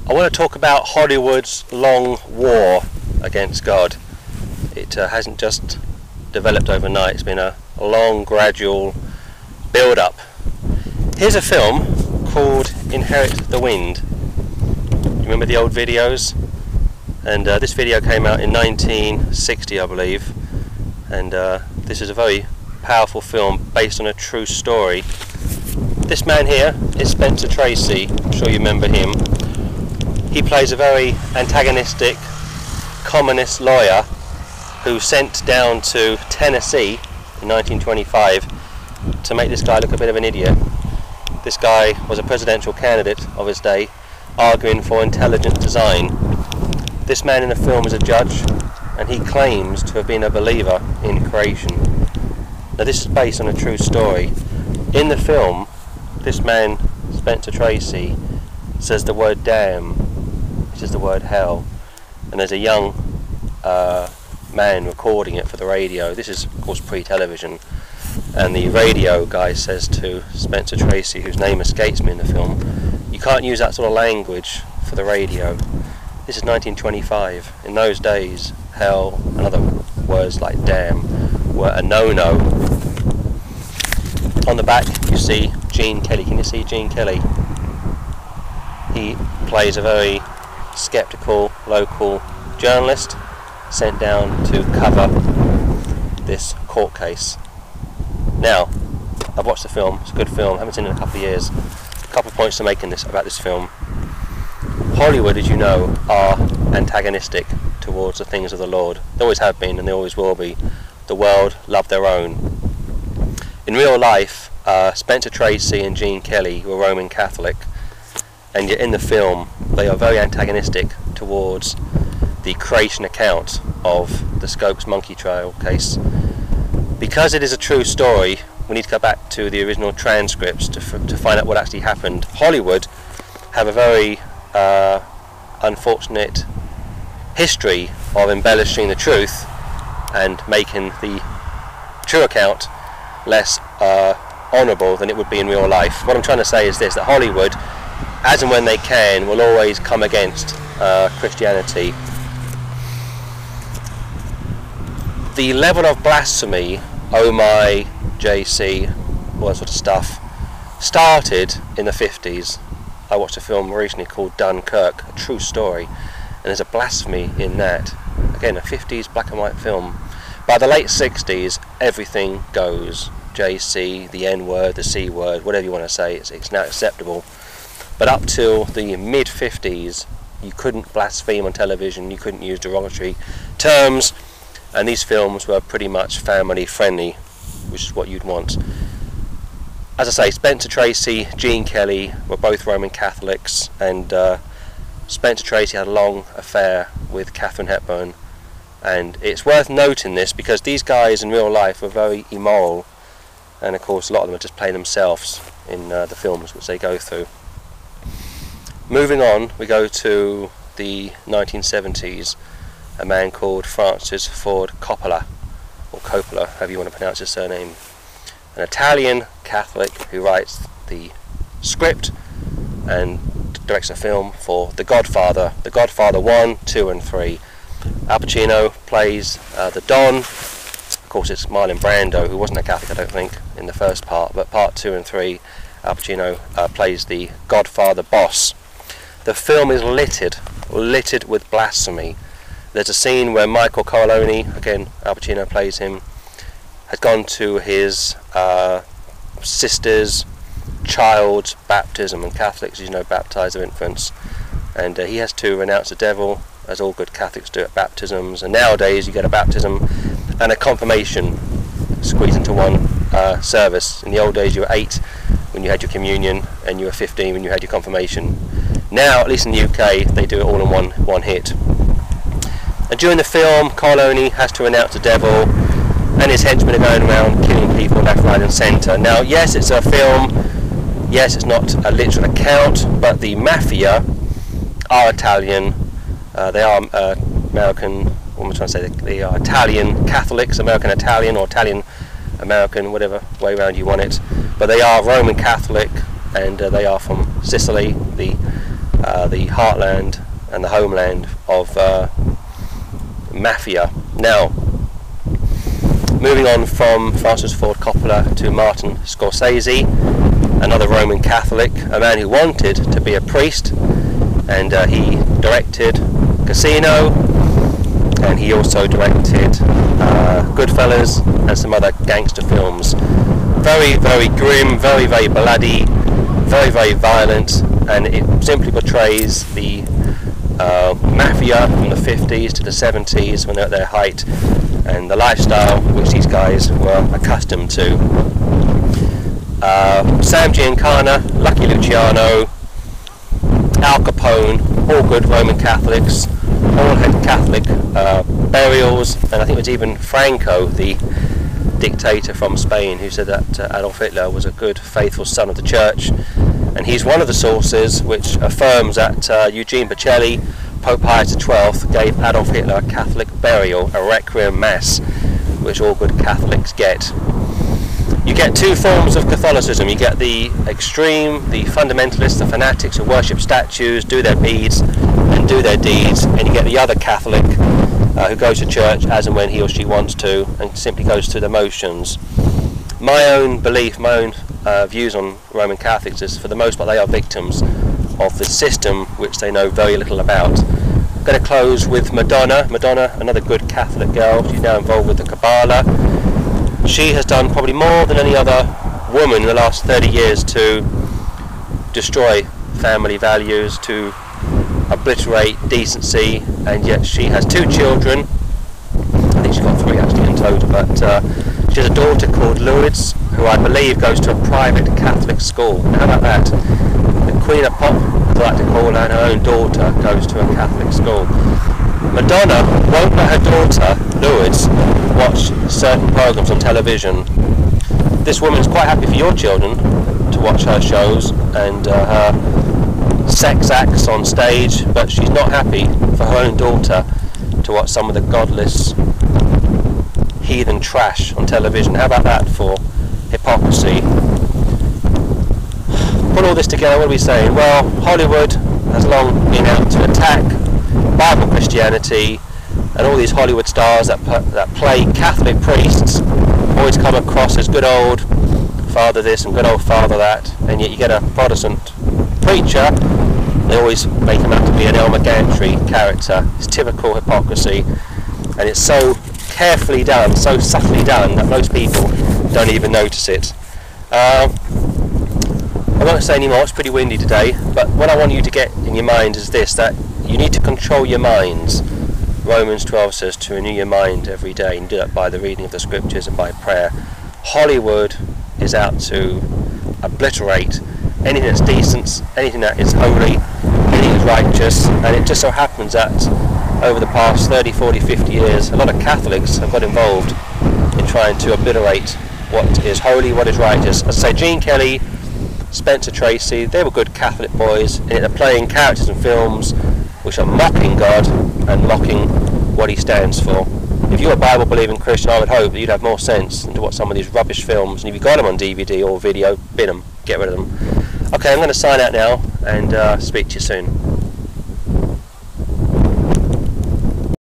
I want to talk about Hollywood's long war against God. It hasn't just developed overnight, it's been a long, gradual build-up. Here's a film called Inherit the Wind. You remember the old videos? And this video came out in 1960, I believe. And this is a very powerful film based on a true story. This man here is Spencer Tracy. I'm sure you remember him. He plays a very antagonistic communist lawyer who's sent down to Tennessee in 1925 to make this guy look a bit of an idiot. This guy was a presidential candidate of his day, arguing for intelligent design. This man in the film is a judge, and he claims to have been a believer in creation. Now this is based on a true story. In the film, this man, Spencer Tracy, says the word damn, which is the word hell, and there's a young man recording it for the radio. This is of course pre-television, and the radio guy says to Spencer Tracy, whose name escapes me in the film, you can't use that sort of language for the radio. This is 1925. In those days, hell and other words like damn were a no-no. On the back you see Gene Kelly. Can you see Gene Kelly? He plays a very skeptical local journalist sent down to cover this court case. Now, I've watched the film, it's a good film, I haven't seen it in a couple of years. A couple of points to make about this film. Hollywood, as you know, are antagonistic towards the things of the Lord. They always have been and they always will be. The world love their own. In real life, Spencer Tracy and Gene Kelly were Roman Catholic, and yet in the film they are very antagonistic towards the creation account of the Scopes monkey trial case. Because it is a true story, we need to go back to the original transcripts to find out what actually happened. Hollywood have a very unfortunate history of embellishing the truth and making the true account less honourable than it would be in real life. What I'm trying to say is this, that Hollywood, as and when they can, will always come against Christianity. The level of blasphemy, oh my, JC, all that sort of stuff, started in the 50s. I watched a film recently called Dunkirk, a true story, and there's a blasphemy in that. Again, a 50s black and white film. By the late 60s, everything goes. JC, the N-word, the C-word, whatever you want to say, it's now acceptable. But up till the mid-50s, you couldn't blaspheme on television, you couldn't use derogatory terms, and these films were pretty much family friendly, which is what you'd want. As I say, Spencer Tracy, Gene Kelly were both Roman Catholics, and Spencer Tracy had a long affair with Katharine Hepburn, and it's worth noting this because these guys in real life were very immoral, and of course a lot of them are just playing themselves in the films which they go through. Moving on, we go to the 1970s, a man called Francis Ford Coppola, or Coppola, however you want to pronounce his surname. An Italian Catholic who writes the script and directs a film for The Godfather 1, 2 and 3. Al Pacino plays the Don. Of course it's Marlon Brando, who wasn't a Catholic I don't think in the first part, but part 2 and 3 Al Pacino plays the Godfather boss. The film is littered with blasphemy. There's a scene where Michael Corleone, again Al Pacino plays him, had gone to his sister's child's baptism, and Catholics, as you know, baptise their infants, and he has to renounce the devil, as all good Catholics do at baptisms. And nowadays you get a baptism and a confirmation squeezed into one service. In the old days you were 8 when you had your communion, and you were 15 when you had your confirmation. Now, at least in the UK, they do it all in one hit. And during the film, Corleone has to renounce the devil, and his henchmen are going around killing people left, right and centre. Now, yes, it's a film, yes, it's not a literal account, but the mafia are Italian, they are American, what am I trying to say, they are Italian Catholics, American Italian, or Italian American, whatever way around you want it, but they are Roman Catholic, and they are from Sicily, the heartland and the homeland of mafia. Now, moving on from Francis Ford Coppola to Martin Scorsese, another Roman Catholic, a man who wanted to be a priest, and he directed Casino, and he also directed Goodfellas and some other gangster films. Very, very grim, very, very bloody, very, very violent, and it simply portrays the mafia from the 50s to the 70s when they're at their height, and the lifestyle which these guys were accustomed to. Sam Giancana, Lucky Luciano, Al Capone, all good Roman Catholics, all had Catholic burials, and I think it was even Franco, the dictator from Spain, who said that Adolf Hitler was a good, faithful son of the church. And he's one of the sources which affirms that Eugene Pacelli, Pope Pius XII, gave Adolf Hitler a Catholic burial, a requiem mass, which all good Catholics get. You get two forms of Catholicism. You get the extreme, the fundamentalists, the fanatics who worship statues, do their beads and do their deeds, and you get the other Catholic who goes to church as and when he or she wants to and simply goes through the motions. My own belief, my own views on Roman Catholics is, for the most part, they are victims of the system which they know very little about. I'm going to close with Madonna. Madonna, another good Catholic girl. She's now involved with the Kabbalah. She has done probably more than any other woman in the last 30 years to destroy family values, to obliterate decency, and yet she has two children. I think she's got three actually in total, but she has a daughter called Lourdes, who I believe goes to a private Catholic school. How about that? The Queen of Pop, as I like to call her, and her own daughter goes to a Catholic school. Madonna won't let her daughter, Lourdes, watch certain programs on television. This woman's quite happy for your children to watch her shows and her sex acts on stage, but she's not happy for her own daughter to watch some of the godless heathen trash on television. How about that for hypocrisy? Put all this together, what are we saying? Well, Hollywood has long been out to attack Bible Christianity, and all these Hollywood stars that play Catholic priests always come across as good old father this and good old father that, and yet you get a Protestant preacher, they always make him out to be an Elmer Gantry character. It's typical hypocrisy, and it's so carefully done, so subtly done, that most people don't even notice it. I won't say anymore, it's pretty windy today, but what I want you to get in your mind is this, that you need to control your minds. Romans 12 says to renew your mind every day, and do that by the reading of the scriptures and by prayer. Hollywood is out to obliterate anything that's decent, anything that is holy, anything that's righteous, and it just so happens that over the past 30, 40, 50 years, a lot of Catholics have got involved in trying to obliterate what is holy, what is righteous. As I say, Gene Kelly, Spencer Tracy, they were good Catholic boys, and they're playing characters in films which are mocking God and mocking what he stands for. If you're a Bible-believing Christian, I would hope that you'd have more sense than to watch some of these rubbish films, and if you've got them on DVD or video, bin them, get rid of them. Okay, I'm going to sign out now, and speak to you soon.